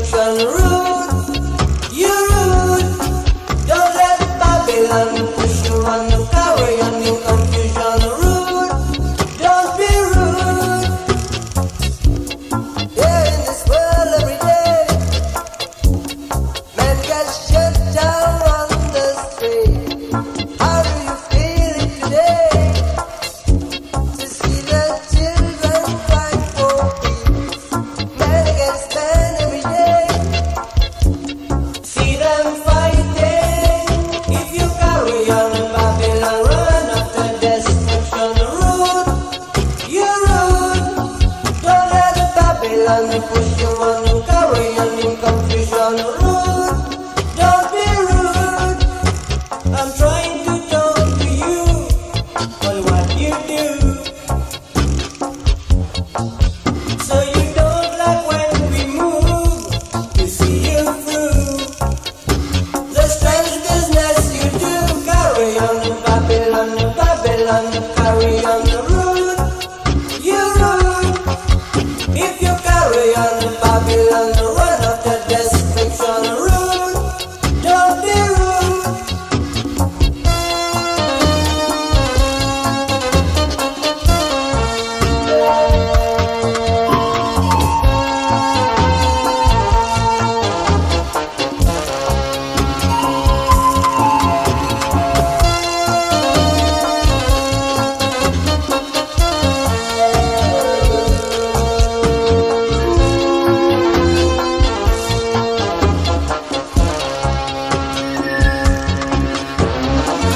destruction. Rude, you rude. Don't let Babylon push you on, carry on in confusion. Rude, don't be rude. Yeah, in this world every day, men get shut down on the street. How do you feel it today? To see the children fight for peace. Men get spent every day. See them fighting. If you carry on, Babylon run after destruction. Rude, you rude. Don't let Babylon push you on, carry on in confusion. Rude, don't be rude. I'm trying to talk to you on what you do. So you don't like when we move to see you through. The strange business you do, carry on, Babylon, Babylon, carry on. Rude, you rude. If you carry on, Babylon, run after destruction. Rude, don't be rude.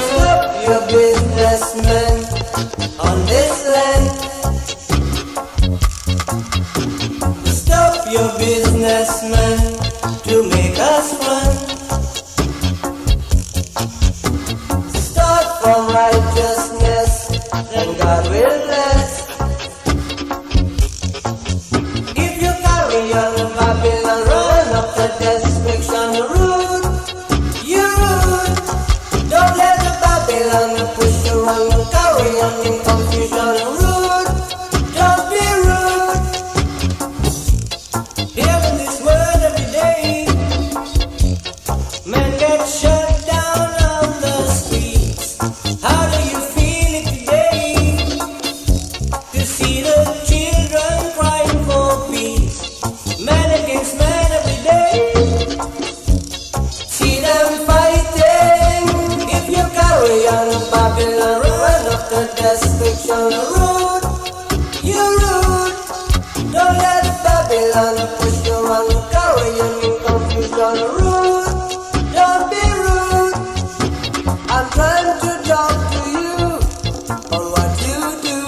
Stop your businessmen on this land. Stop your businessmen to make us run. Start from righteousness, then God will bless. If you carry on, Babylon, run up to destruction. Rude, you rude. Don't let the Babylon push you on, carry on in confusion. Rude, don't be rude. Here in this world every day, men get shut down on the streets. How do you feel it today to see the children crying for peace? Man against man every day. See them fighting. If you carry on, Babylon, run up the destruction. Rude, you rude. Don't let Babylon push you on, carry on in confusion. Rude, don't be rude. I'm trying to talk to you on what you do.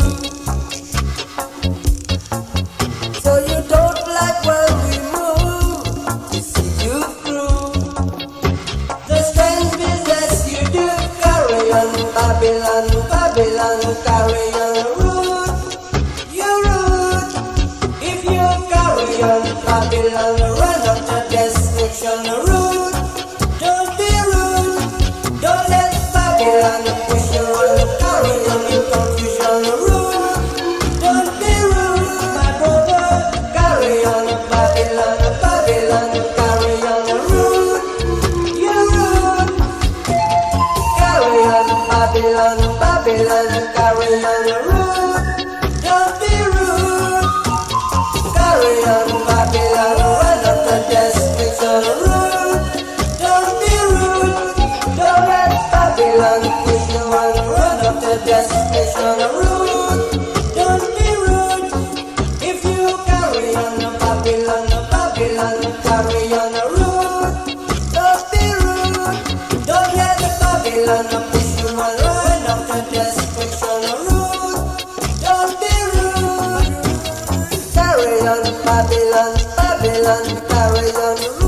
So you don't like when we move to see you through. The strange business you do, carry on, Babylon, Babylon, carry on. Rude, you rude. If you carry on, Babylon, run up to destruction. Rude, don't be rude. Don't let Babylon push you on, carry on in confusion. Rude, don't be rude. My brother, carry on, Babylon, Babylon, carry on. Rude, you rude. Carry on, Babylon, Babylon, carry on. Rude, don't be rude. Carry on, Babylon, run up the destruction. Rude, don't be rude. Don't let Babylon push you on, run up the destruction. Rude, don't be rude. If you carry on, Babylon, Babylon, carry on. Rude, don't be rude. Don't let Babylon push you on, run up the destruction. Rude, don't be rude. Carry on, Babylon, Babylon, carry on.